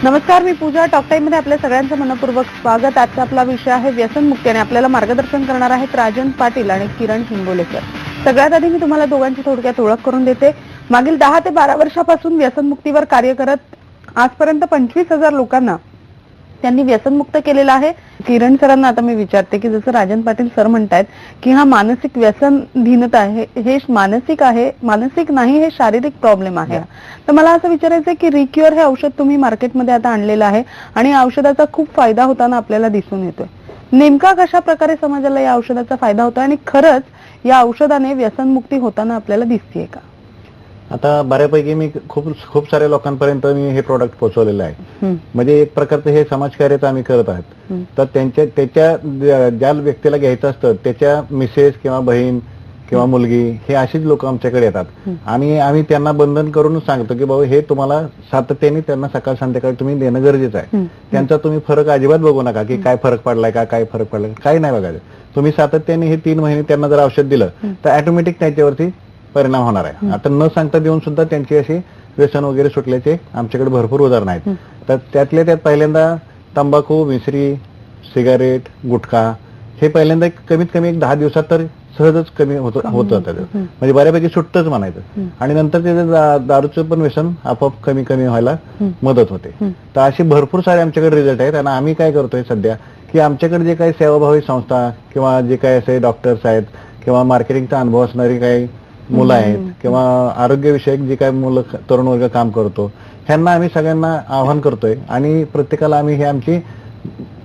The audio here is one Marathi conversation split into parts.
नमस्कार, मी पूजा. टॉक टाइम मध्ये आपल्या सगळ्यांचं मनपूर्वक स्वागत. आजचा आपला विषय आहे व्यसनमुक्ती आणि आपल्याला मार्गदर्शन करणार आहेत राजन पाटील आणि किरण हिंगोलेकर. सगळ्यात आधी मी तुम्हाला दोघांची थोडक्यात ओळख करून देते. मागील 10 ते 12 वर्षापासून व्यसनमुक्तीवर कार्य करत आजपर्यंत 25,000 लोकांना त्यांनी व्यसनमुक्त केलेलं आहे. किरण सरांना आता मी विचारते की जसं राजन पाटील सर म्हणतायत की हा मानसिक व्यसनधीनता आहे, हे मानसिक आहे, मानसिक नाही, हे शारीरिक प्रॉब्लेम आहे. तर मला असं विचारायचं की रिक्युअर हे औषध तुम्ही मार्केटमध्ये आता आणलेलं आहे आणि या औषधाचा खूप फायदा होताना आपल्याला दिसून येतोय. नेमका कशा प्रकारे समाजाला या औषधाचा फायदा होतोय आणि खरंच या औषधाने व्यसनमुक्ती होताना आपल्याला दिसतेय का? आता बऱ्यापैकी मी खूप साऱ्या लोकांपर्यंत मी हे प्रोडक्ट पोहोचवलेलं आहे. म्हणजे एक प्रकारचं हे समाजकार्यच आम्ही करत आहोत. तर त्याच्या ज्या व्यक्तीला घ्यायचं असतं त्याच्या मिसेस किंवा बहीण किंवा मुलगी हे अशीच लोक आमच्याकडे येतात आणि आम्ही त्यांना बंधन करून सांगतो की बाबा हे तुम्हाला सातत्याने त्यांना सकाळ संध्याकाळी तुम्ही देणं गरजेचं आहे. त्यांचा तुम्ही फरक अजिबात बघू नका की काय फरक पडलाय का, काय फरक पडलाय, काही नाही बघायचं. तुम्ही सातत्याने हे 3 महिने त्यांना जर औषध दिलं तर ऑटोमॅटिक त्याच्यावरती परिणाम होणार आहे. आता न सांगता देऊन सुद्धा त्यांची अशी व्यसन वगैरे सुटल्याचे आमच्याकडे भरपूर उदाहरण आहेत. तर त्यातल्या त्यात पहिल्यांदा तंबाखू, मिसरी, सिगारेट, गुटखा हे पहिल्यांदा कमीत कमी 10 दिवसात तर सहजच कमी होतं त्याचं, म्हणजे बऱ्यापैकी सुटतच म्हणायचं. आणि नंतर त्याचं दारूचं पण व्यसन आपोआप कमी व्हायला मदत होते. तर असे भरपूर सारे आमच्याकडे रिझल्ट आहेत. आणि आम्ही काय करतोय सध्या की आमच्याकडे जे काही सेवाभावी संस्था किंवा जे काही असे डॉक्टर्स आहेत किंवा मार्केटिंगचा अनुभव असणारी काही मुलं आहेत किंवा आरोग्यविषयक जे काही मुलं तरुण वर्ग काम करतो ह्यांना आम्ही सगळ्यांना आवाहन करतोय आणि प्रत्येकाला आम्ही हे आमची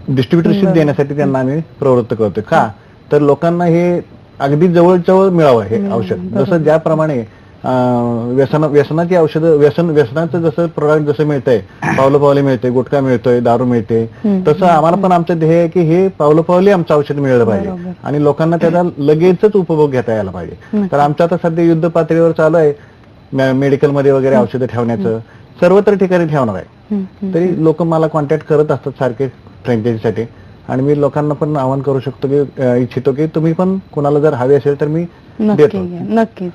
डिस्ट्रीब्युटरशिप देण्यासाठी त्यांना आम्ही प्रवृत्त करतोय. का तर लोकांना हे अगदी जवळ मिळावं हे औषध. जसं ज्याप्रमाणे व्यसनाची औषधं व्यसनाचं जसं प्रोडक्ट जसं मिळतंय, पावलं मिळते, गुटखा मिळतोय, दारू मिळते, तसं आम्हाला पण आमचं ध्येय आहे की हे पावलं आमचं औषध मिळलं पाहिजे आणि लोकांना त्याचा लगेचच उपभोग घेता यायला पाहिजे. तर आमचं आता सध्या युद्ध पातळीवर चालू आहे मेडिकलमध्ये वगैरे औषधं ठेवण्याचं, सर्वत्र ठिकाणी ठेवणार आहे. तरी लोक मला कॉन्टॅक्ट करत असतात सारखे फ्रँचायझीसाठी आणि मी लोकांना पण आवाहन करू शकतो की इच्छितो की तुम्ही पण कुणाला जर हवे असेल तर मी देतो. नक्कीच.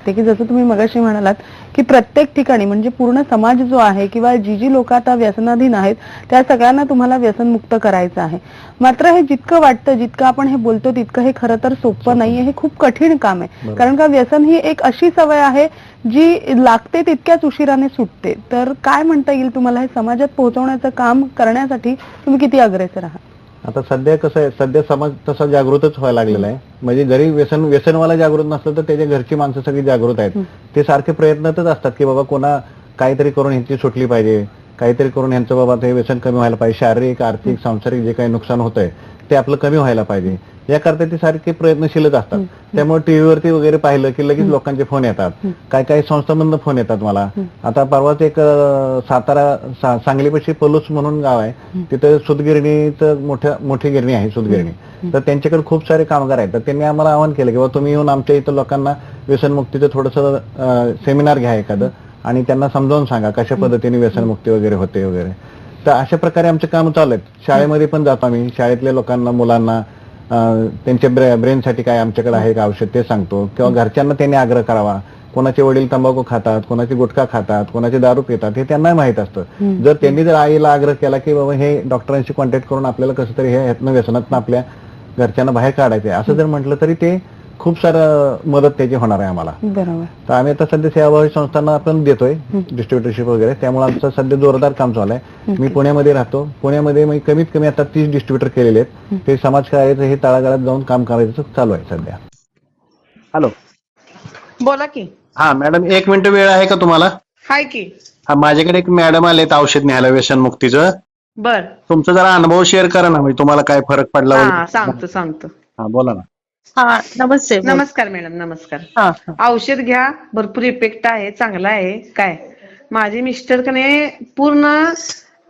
ते की जसं तुम्ही मगाशी म्हणालात की प्रत्येक ठिकाणी म्हणजे पूर्ण समाज जो आहे किंवा जी लोक आता व्यसनाधीन आहेत त्या सगळ्यांना तुम्हाला व्यसनमुक्त करायचं आहे. मात्र हे जितकं वाटतं, जितकं आपण हे बोलतो तितकं हे खरं तर सोपं नाहीये. हे खूप कठीण काम आहे. कारण का व्यसन ही एक अशी सवय आहे जी लागते तितक्याच उशिराने सुटते. तर काय म्हणता येईल तुम्हाला हे समाजात पोहोचवण्याचं काम करण्यासाठी तुम्ही किती अग्रेसर आहात? आता सध्या कसं आहे, सध्या समाज तसा जागृतच व्हायला लागलेला आहे. म्हणजे जरी व्यसनवाला जागृत नसलं तर त्याच्या घरची माणसं सगळी जागृत आहेत. ते सारखे प्रयत्नातच असतात की बाबा कोणा काहीतरी करून ह्यांची सुटली पाहिजे, काहीतरी करून ह्यांचं बाबा ते व्यसन कमी व्हायला पाहिजे, शारीरिक, आर्थिक, सांसारिक जे काही नुकसान होत आहे ते आपलं कमी व्हायला पाहिजे, याकरता ते सारखे प्रयत्नशीलच असतात. त्यामुळे टीव्हीवरती वगैरे पाहिलं की लगेच लोकांचे फोन येतात, काही संस्थांमधून फोन येतात मला. आता परवाच एक सातारा सांगलीपाशी पलूस म्हणून गाव आहे, तिथे सूतगिरणीचं मोठी गिरणी आहे, सूतगिरणी. तर त्यांच्याकडे खूप सारे कामगार आहेत. तर त्यांनी आम्हाला आवाहन केलं की बाबा तुम्ही येऊन आमच्या इथं लोकांना व्यसनमुक्तीचं थोडंसं सेमिनार घ्या एखादं आणि त्यांना समजावून सांगा कशा पद्धतीने व्यसनमुक्ती वगैरे होते वगैरे. तर अशा प्रकारे आमचे काम चालू आहेत. शाळेमध्ये पण जातो आम्ही, शाळेतल्या लोकांना, मुलांना त्यांच्या ब्रेनसाठी काय आमच्याकडे आहे का औषध ते सांगतो. किंवा घरच्यांना त्यांनी आग्रह करावा. कोणाचे वडील तंबाखू खातात, कोणाचे गुटखा खातात, कोणाचे दारू पितात, हे त्यांना माहित असतं. जर त्यांनी जर आईला आग्रह केला की बाबा हे डॉक्टरांशी कॉन्टॅक्ट करून आपल्याला कसं तरी ह्यातनं व्यसनातनं आपल्या घरच्यांना बाहेर काढायचंय असं जर म्हटलं तरी ते खूप सारं मदत त्याची होणार आहे आम्हाला. बरोबर. तर आम्ही आता सध्या सेवाभावी संस्थांना आपण देतोय डिस्ट्रीब्युटरशिप वगैरे. त्यामुळे आमचं सध्या जोरदार काम चालू आहे. मी पुण्यामध्ये राहतो. पुण्यामध्ये मी कमीत कमी आता 30 डिस्ट्रीब्युटर केलेले आहेत. ते समाजकार्याचं हे तळागाळात जाऊन काम करायचं चालू आहे सध्या. हॅलो, बोला की. हा मॅडम, 1 मिनिट वेळ आहे का तुम्हाला? हाय की. हा, माझ्याकडे एक मॅडम आलेत औषध न्यायला व्यसनमुक्तीचं. बर. तुमचा जरा अनुभव शेअर करा ना, म्हणजे तुम्हाला काय फरक पडला वगैरे. सांगतो. हा, बोला ना. हा, नमस्ते. नमस्कार मॅडम, नमस्कार. हा, औषध घ्या, भरपूर इफेक्ट आहे, चांगला आहे. काय माझे मिस्टर कने पूर्ण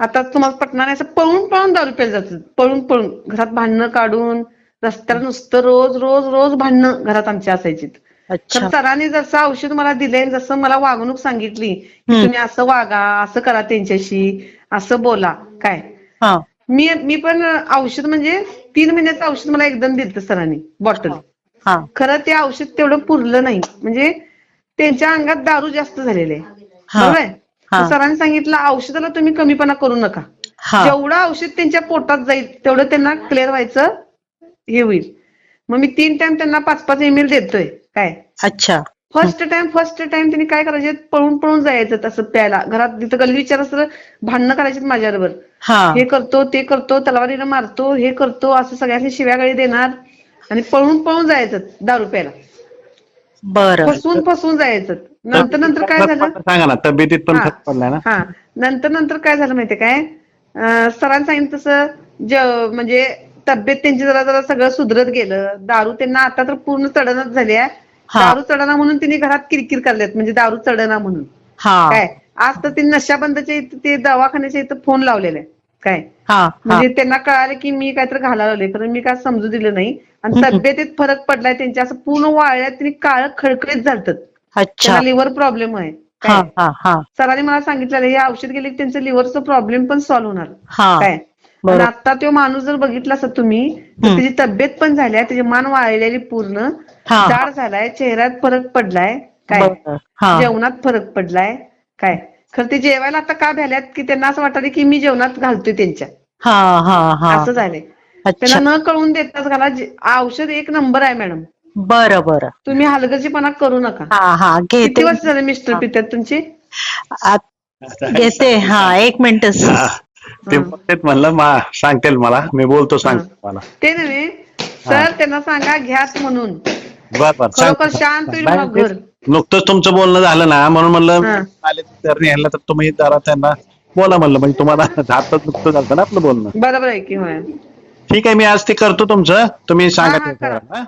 आता तुम्हाला पटणार नाही, असं पळून दारू प्यायला जातात. पळून घरात भांडणं काढून रस्त्याला नुसतं रोज भांडणं घरात आमची असायची. तर सरांनी जसं औषध मला दिले, जसं मला वागणूक सांगितली की तुम्ही असं वागा, असं करा, त्यांच्याशी असं बोला. काय मी पण औषध म्हणजे 3 महिन्याचं औषध मला एकदम दिलं सरांनी, बॉटल. खरं ते औषध तेवढं पुरलं नाही, म्हणजे त्यांच्या अंगात दारू जास्त झालेले, बरोबर आहे. हा. तर सरांनी सांगितलं औषधाला तुम्ही कमीपणा करू नका. हा. जेवढं औषध त्यांच्या पोटात जाईल तेवढं त्यांना क्लिअर व्हायचं हे होईल. मग मी 3 टाइम त्यांना 5-5 ml देतोय. काय अच्छा. फर्स्ट टाइम त्यांनी काय करायचे, पळून पळून जायचं तसं प्यायला. घरात तिथं गल्ली विचार असतं भांडणं करायची माझ्याबरोबर. हा. हे करतो ते करतो, तलवारीनं मारतो, हे करतो, असं सगळ्यांनी शिव्यागाळी देणार आणि पळून पळून जायचं दारू प्यायला. बरं. फसवून जायचं. नंतर काय झालं, सांगा ना, तब्येतीत पण हा. फरक पडलाय ना? हा, नंतर काय झालं माहितीये काय, सरांनी सांगितलं तसं म्हणजे तब्येत त्यांची जरा जरा सगळं सुधरत गेलं. दारू त्यांना आता तर पूर्ण चढणच झाली आहे. हा. दारू चढना म्हणून तिने घरात किरकिर करल्यात, म्हणजे दारू चढना म्हणून. हा. काय आज तर ते नशाबंदच्या इथं ते दवाखान्याच्या इथं फोन लावलेला आहे. काय हा. म्हणजे त्यांना कळालं की मी काहीतरी घालायला लावले, कारण मी काय समजू दिलं नाही. आणि तब्येतीत फरक पडलाय त्यांच्या, असं पूर्ण वाळल्यात, त्यांनी काळं खळखळीत झालतं. अच्छा. त्यांना लिव्हर प्रॉब्लेम आहे. हा. काय हा. हा. सरांनी मला सांगितलेलं हे औषध गेले की त्यांचं लिव्हरचं प्रॉब्लेम पण सॉल्व्ह होणार. हा. काय आणि बरोबर. आता तो माणूस जर बघितला असता तुम्ही, तर त्याची तब्येत पण झाली आहे, त्याची मान वाळलेली पूर्ण, हा. जाड झालाय, चेहऱ्यात फरक पडलाय. काय बरं. हा. जेवणात फरक पडलाय. काय खरं ते जेवायला आता का भ्याल्यात की त्यांना असं वाटतं की मी जेवणात घालतोय त्यांच्या, हा. हा. हा. असं झालंय. अच्छा. त्यांना न कळून देताच घाला. औषध एक नंबर आहे मॅडम, बरं बरं. तुम्ही हलगर्जीपणा करू नका. हा. हा. किती घेते. वर्ष झाले मिस्टर पितात तुमची? घेते. हा, 1 मिनिटच. ते तेच म्हणलं सांगतील मला, मी बोलतो, सांगतो मला. ते नव्हे सर, त्यांना सांगा घ्याच म्हणून. बर खरोखर शांत होईल बघा घर. नुकतंच तुमचं बोलणं झालं ना, म्हणून म्हणलं हा. आले तर न्यायला, तर तुम्ही जरा त्यांना बोला म्हणलं, म्हणजे तुम्हाला हातात नुकतं झालं ना आपलं बोलणं. बरोबर आहे की होय. ठीक आहे, मी आज ते करतो तुमचं, तुम्ही सांगा हा, ते करा. करा.